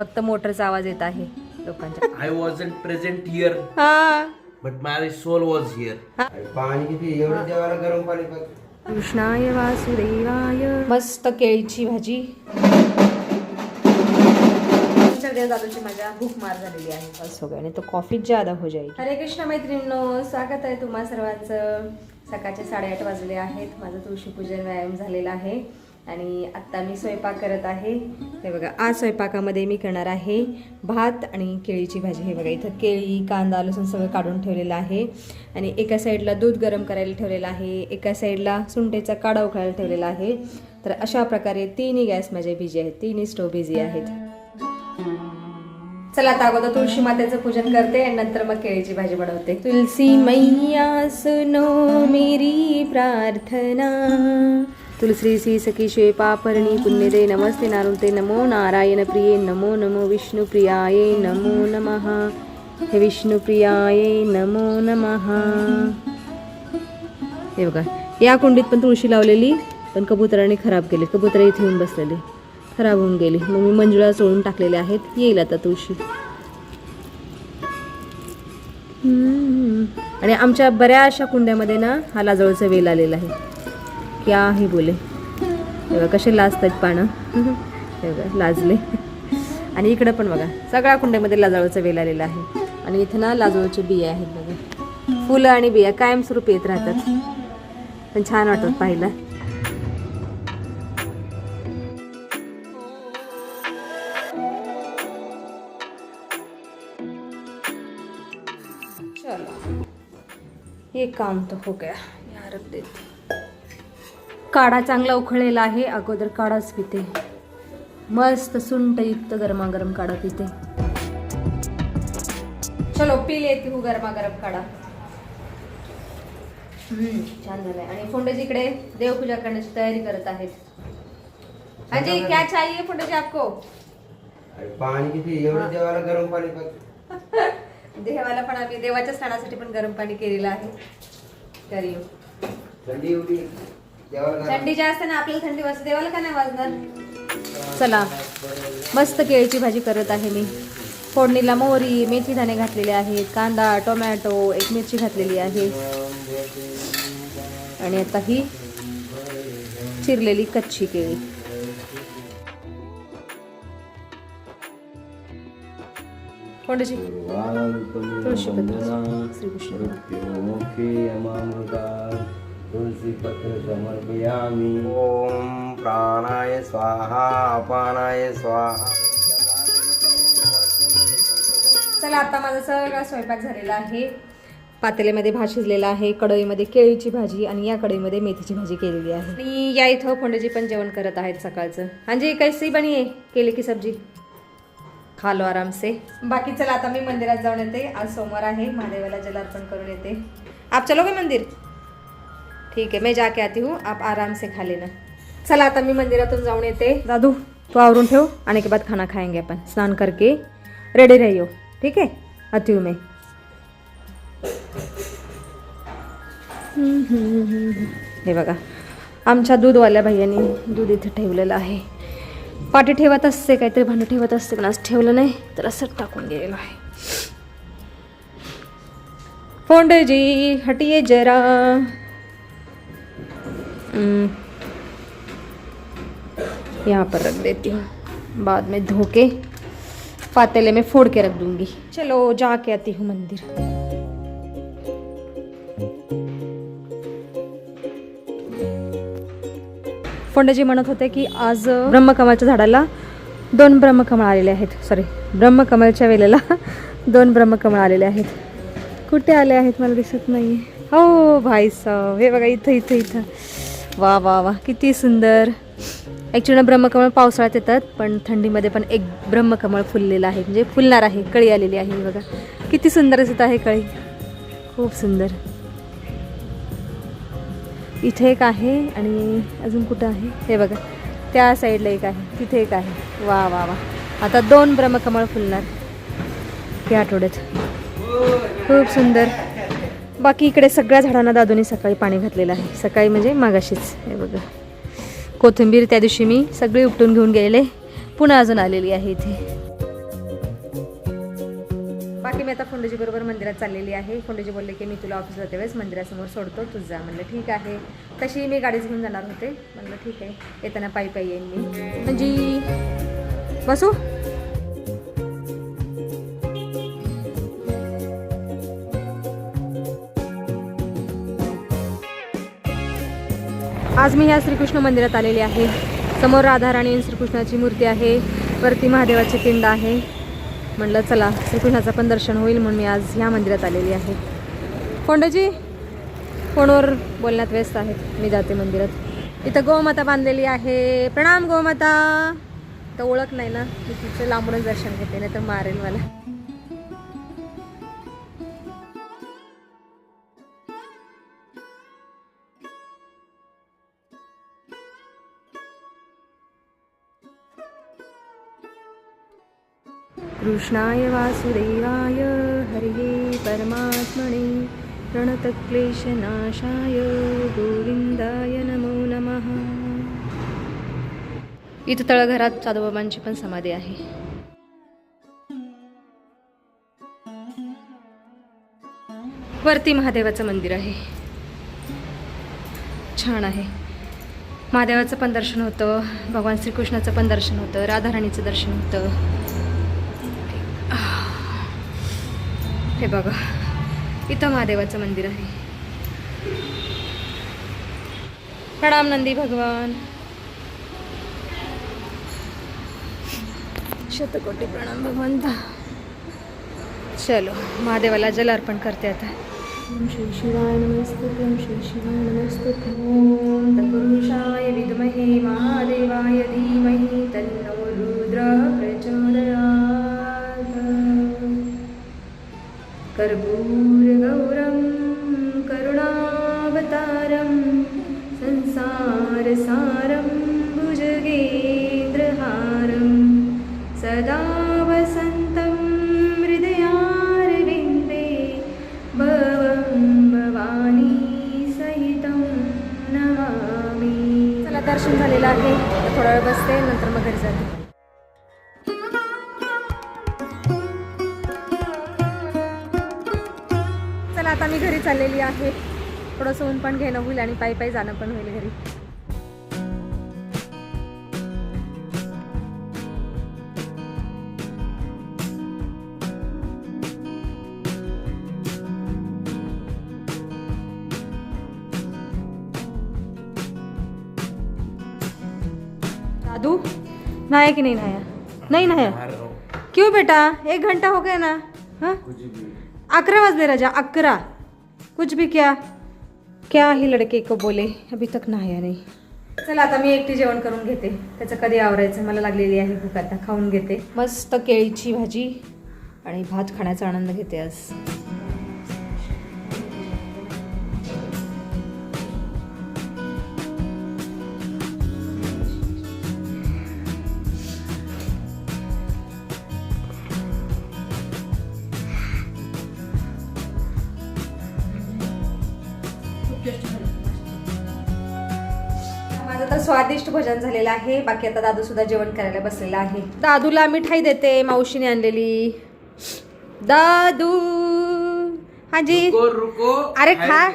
फक्त मोटरचा आवाज येत आहे लोकांच्या. I wasn't present here, हा but my soul was here. पाणी किती एवढं देवाला गरम पाणी कृष्णाय वासुदेवाय. मस्त केळीची भाजी. दादूची माझ्या भूक मार झालेली आहे बस हो गया, नाही तो कॉफी ज्यादा हो जाएगी. हरे कृष्ण मैत्रिणींनो, स्वागत आहे तुम्हा सर्वांचं. सकाळचे 8:30 वाजले आहेत. माझं तुळशीपूजन व्यायाम झालेला आहे आणि आत्ता मी स्वयंपाक करत आहे. हे बघा, आज स्वयंपाकामध्ये मी करणार आहे भात आणि केळीची भाजी. हे बघा, इथं केळी, कांदा, लसूण सगळं काढून ठेवलेलं आहे आणि एका साईडला दूध गरम करायला ठेवलेलं आहे, एका साईडला सुंठेचा काढा उकळायला ठेवलेला आहे. तर अशा प्रकारे तिन्ही गॅस माझे बिझी आहेत, तिन्ही स्टोव बिझी आहेत. चला आता अगोदर तुळशी मातेचं पूजन करते आणि नंतर मग केळीची भाजी बनवते. तुलसी मैया सुनो मेरी प्रार्थना, तुलसी सी सखी श्वे पापरणी पुण्यदे नमस्ते नारुते नमो नारायण प्रिये नमो नमो विष्णु प्रियाये नमो नमः. हे विष्णु प्रियाये नमो नमः. हे बघा, या कुंडीत पण तुळशी लावलेली पण कबुतराने खराब केली. कबुतर इथे येऊन बसलेले, खराब होऊन गेली. मग मी मंजुळा सोडून टाकलेले आहेत. येईल आता तुळशी. आणि आमच्या बऱ्याचशा कुंड्यामध्ये ना हा लाजळूचा वेल आलेला आहे. क्या हे बोले, हे बघा कसे लाजतात पानं. हे बघा लाजले. आणि इकडं पण बघा सगळ्या कुंड्यामध्ये लाजळूचा वेल आलेला आहे. आणि इथं ना लाजळूचे बिया आहेत बघा. फुलं आणि बिया कायमस्वरूपी येत राहतात, पण छान वाटतात पाहायला. ये काम तो हो गया, यहाँ रख देते. काढा चांगला उखळलेला आहे. अगोदर काढाच पिते. मस्त सुंठयुक्त गरमागरम काढा पिते. चलो पी लेती हूँ गरमागरम काढा. छान झालंय. आणि फोंडेजी इकडे देवपूजा करण्याची तयारी करत आहेत. हाजी क्या चाहिए फोंडेजी आपको? पाणी किती एवढं देवाला गरम पाणी देवाला पण आम्ही देवाच्या स्नानासाठी पण गरम पाणी केलेलं आहे. तरी थंडी एवढी देवाला थंडी जास्त ना, आपल्याला थंडी वाजते, देवाला का नाही वाजणार. चला मस्त केळीची भाजी करत आहे मी. फोडणीला मोहरी, मेथी दाणे घातलेले आहेत, कांदा, टोमॅटो, एक मिरची घातलेली आहे आणि आता ही चिरलेली कच्ची केळी. कोणची तुळशीपत्र श्रीकृष्ण. तुलसीपत्र समर्पयामि. ओम प्राणाय स्वाहा अपानाय स्वाहा. चला आता माझा सगळा स्वयंपाक झालेला आहे. पातेल्यामध्ये भात शिजलेला आहे, कढईमध्ये केळीची भाजी आणि या कढईमध्ये मेथीची भाजी केलेली आहे. आणि या इथं फोंडेजी पण जेवण करत आहेत सकाळचं. हांजी कैसी बनी आहे केले की सब्जी? खा लो आराम से. बाकी चला आता मी मंदिरात जाऊन येते. आज सोमवार आहे, महादेवाला जलार्पण करून येते. आप चलोगे मंदिर? ठीक है, मैं जाके आती हूँ, आप आराम से खा लेना. चला आता मी मंदिरातून जाऊन येते. दादू तू आवरून ठेव, आने के बाद खाना खाएंगे अपन. स्नान करके रेडी रहियो, ठीक है? आती हूँ मैं. हे बघा, आमच्या दूधवाल्या भैयानी दूध इथे ठेवलेलं आहे. पाठी ठेवत असते, काहीतरी भांडं ठेवत असते, पण आज ठेवलं नाही तर असंच टाकून गेलेलं आहे. फोंडेजी हटिये जरा. यहाँ पर रख देती हूँ, बाद में धो के पातेले में फोड़ के रख दूंगी. चलो जाके आती हूँ मंदिर. फोंडेजी म्हणत होते की आज ब्रह्मकमळच्या झाडाला 2 ब्रह्मकमळ आलेले आहेत. सॉरी, ब्रह्मकमळच्या वेलेला 2 ब्रह्मकमळ आलेले आहेत. कुठे आले आहेत मला दिसत नाही. हो भाई साहब, हे बघा इथं इथं इथं. वा वा वा, किती सुंदर. ॲक्च्युली ब्रह्मकमळ पावसाळ्यात येतात, पण थंडीमध्ये पण एक ब्रह्मकमळ फुललेलं आहे, म्हणजे फुलणार आहे. कळी आलेली आहे बघा, किती सुंदर दिसत आहे कळी, खूप सुंदर. इथे एक आहे आणि अजून कुठं आहे हे बघा, त्या साईडला एक आहे, तिथे एक आहे. वा वा वा, आता 2 ब्रह्मकमळ फुलणार या आठवड्यात. खूप सुंदर. बाकी इकडे सगळ्या झाडांना दादूने सकाळी पाणी घातलेलं आहे. सकाळी म्हणजे मागाशीच. हे बघा, कोथिंबीर त्या दिवशी मी सगळी उपटून घेऊन गेलेले, पुन्हा अजून आलेली आहे इथे. बाकी मी आता फोंडोजी बरोबर मंदिरात चाललेली आहे. फोंडोजी बोलले की मी तुला ऑफिसला जाते वेळेस मंदिरासमोर सोडतो, तूच जा. म्हणलं ठीक आहे. तशी मी गाडीच घेऊन जाणार होते. म्हणलं ठीक आहे, येताना पायी पायी येईन मी. म्हणजे बसू. आज मी ह्या श्रीकृष्ण मंदिरात आलेली आहे. समोर राधाराणी आणि श्रीकृष्णाची मूर्ती आहे, वरती महादेवाची पिंड आहे. म्हणलं चला श्रीकृष्णाचं पण दर्शन होईल म्हणून मी आज ह्या मंदिरात आलेली आहे. फोंडोजी फोनवर बोलण्यात व्यस्त आहेत, मी जाते मंदिरात. इथं गोमाता बांधलेली आहे. प्रणाम गोमाता. तर ओळख नाही ना, मी तिचं लांबूनच दर्शन घेते, नाही तर मारेल मला. कृष्णाय वासुदेवाय हरिये परमात्मने प्रणतक्लेशनाशाय गोविंदाय नमो नमः. इथं तळघरात साधूबाबांची पण समाधी आहे. वरती महादेवाचं मंदिर आहे, छान आहे. महादेवाचं पण दर्शन होतं, भगवान श्रीकृष्णाचं पण दर्शन होतं, राधाराणीचं दर्शन होतं. हे बघा, इथं महादेवाचं मंदिर आहे. प्रणाम नंदी भगवान. शतकोटी प्रणाम भगवंता. चलो महादेवाला जल अर्पण करते आता. ओम श्री शिवाय नमस्तुते, ओम श्री शिवाय नमस्तुते. ओम तत्पुरुषाय विद्महे महादेवाय धीमहि तन्नो रुद्रः प्रचोदयात्. कर्पूरगौरं करुणावतारं संसारसारं भुजगेन्द्रहारं सदा वसन्तं हृदयारविन्दे भवं भवानी सहितं नमामि. चला दर्शन झालेलं आहे, थोडा वेळ बसते, नंतर मग घरी जाते. आता मी घरी चाललेली आहे. थोडंसं ऊन पण घेणं होईल आणि पायी पायी जाणं पण होईल घरी. दादू नहाया कि नहीं नहाया? नहीं नहाया. क्यों बेटा, 1 घंटा हो गया ना. हाँ 11 बजले राजा, 11. कुछ भी क्या क्या ही लड़के को बोले, अभी तक नहाया नाही. चला आता मी एकटी जेवण करून घेते, त्याचं कधी आवरायचं, मला लागलेली आहे भूक. आता खाऊन घेते. मस्त केळीची भाजी आणि भात खाण्याचा आनंद घेते आज. माझं तर स्वादिष्ट भोजन झालेलं आहे. बाकी आता दादू सुद्धा जेवण करायला बसलेला आहे. दादूला मिठाई देते, मावशीने आणलेली. दादू हाजी रुको. अरे खा.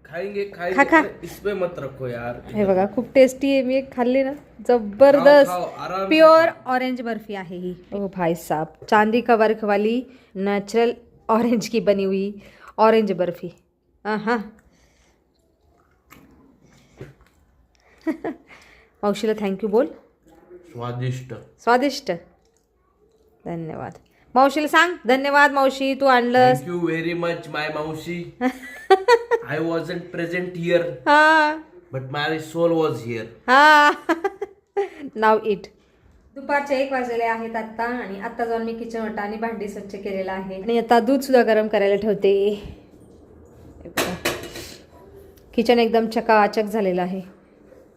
खाएंगे खा. इसमें मत रखो यार. हे बघा खूप टेस्टी आहे. मी एक खाल्ली ना, जबरदस्त. आराम. प्योर ऑरेंज बर्फी आहे ही. ओ भाई साहब, चांदी का वर्क वाली नेचुरल ऑरेंज की बनी हुई ऑरेंज बर्फी. हाँ मावशीला थँक्यू बोल. स्वादिष्ट. धन्यवाद मावशीला सांग. धन्यवाद मावशी, तू आणलंस. Thank you very much my मावशी. आय वॉजंट प्रेझेंट हिअर हा but my soul was here. हा नाव इट. दुपारचे 1 वाजलेले आहेत आत्ता, आणि आत्ता जाऊन मी किचन वाटा आणि भांडी स्वच्छ केलेलं आहे. आणि आता दूध सुद्धा गरम करायला ठेवते. किचन एकदम चकाचक झालेलं आहे.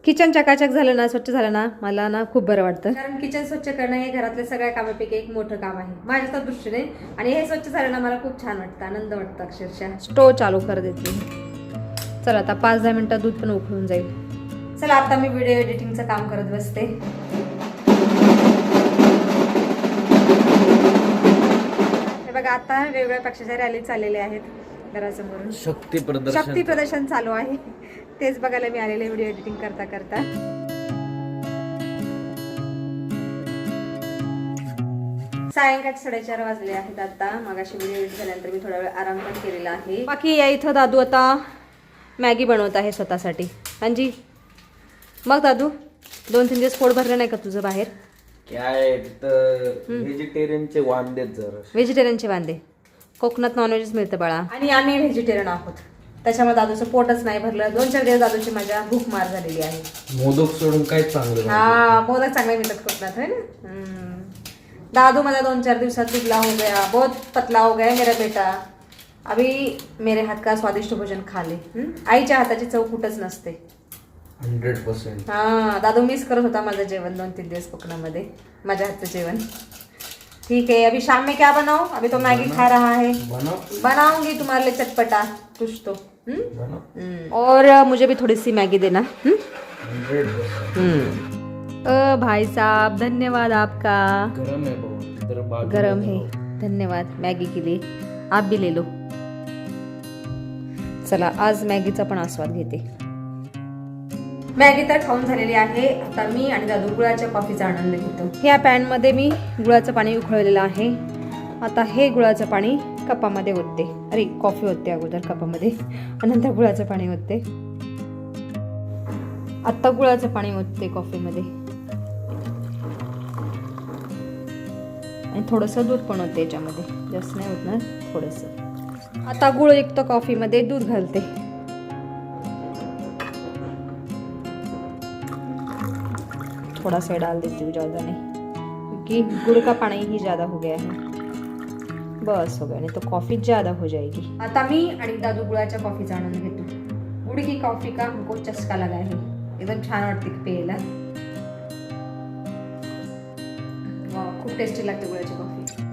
किचन चकाचक झालं ना, स्वच्छ झालं ना, मला ना खूप बरं वाटतं. कारण किचन स्वच्छ करणं हे घरातल्या सगळ्या कामापैकी एक मोठं काम आहे माझ्या दृष्टीने. आणि हे स्वच्छ झालं ना, मला खूप छान वाटतं, आनंद वाटतं अक्षरशः. स्टोव चालू कर देते. चला आता 5-10 मिनिटात दूध पण उकळून जाईल. चला आता मी व्हिडिओ एडिटिंगचं काम करत बसते. बघा आता वेगवेगळ्या पक्षाच्या रॅली चाललेल्या आहेत घरासमोरून. शक्ती प्रदर्शन. शक्ती प्रदर्शन चालू आहे, तेच बघायला मी आलेले व्हिडिओ एडिटिंग करता करता. सायंकाळ 4:30 वाजले आहेत आता. मगाशी व्हिडिओ एडिट झाल्यानंतर मी थोडा वेळ आराम पण केलेला आहे. बाकी या इथं दादू आता मॅगी बनवत आहे स्वतःसाठी. हांजी मग दादू 2-3 दिवस पोट भरलं नाही का तुझं बाहेर? काय तिथं व्हेजिटेरियनचे वांदे जरा. व्हेजिटेरियनचे वांदे. कोकणात नॉनव्हेजच मिळतं बाळा, आणि आम्ही व्हेजिटेरियन आहोत, त्याच्यामुळे दादूचं पोटच नाही भरलं. 2-4 दिवस दादूची माझ्या भूक मार झालेली आहे. मोदक सोडून काय चांगलं. हाँ मोदक चांगले मिळतात कोकणात, है ना. दादू माझा 2-4 दिवसात दुबला हो गया, बहुत पतला हो गया मेरा बेटा. अभी मेरे हात का स्वादिष्ट भोजन खा ले. आईच्या हाताची चव कुठंच नसते. 100%. हाँ दादू मिस करत होता माझं जेवण 2-3 दिवस कोकणामध्ये, माझ्या हातचं जेवण. ठीक है, अभी शाम में क्या बनाओ? अभी तो मैगी खा रहा है. बनाऊंगी तुम्हारे लिए चटपटा कुछ तो. और मुझे भी थोड़ी सी मैगी देना. भाई साहब धन्यवाद आपका. गरम है बहुत. इधर बाजू गरम में है, तो- धन्यवाद मैगी के लिए. आप भी ले लो. चला आज मॅगीचा पण आस्वाद घेते. मॅगी तर खाऊन झालेली आहे. आता मी आणि दादू गुळाच्या कॉफीचा आनंद घेतो. ह्या पॅनमध्ये मी गुळाचं पाणी उकळलेलं आहे. आता हे गुळाचं पाणी कपामध्ये ओतते. अरे कॉफी ओतते अगोदर कपामध्ये आणि नंतर गुळाचं पाणी ओतते. आता गुळाचं पाणी ओतते कॉफीमध्ये आणि थोडंसं दूध पण होते याच्यामध्ये, जास्त नाही होत, थोडंसं. आता गुळयुक्त कॉफीमध्ये दूध घालते. थोड़ा सा डाल देती हूँ, ज़्यादा नहीं, क्योंकि गुड़ का पानी ही ज़्यादा हो गया है. बस हो गया, नहीं तो कॉफ़ी ज़्यादा हो जाएगी. आता मी आणि दादू गुळाच्या कॉफीचा आनंद घेतो. गुड़ की कॉफी का हमको चस्का लगा है. एकदम छान वाटते प्यायला. खूप टेस्टी लागते गुळाची कॉफी.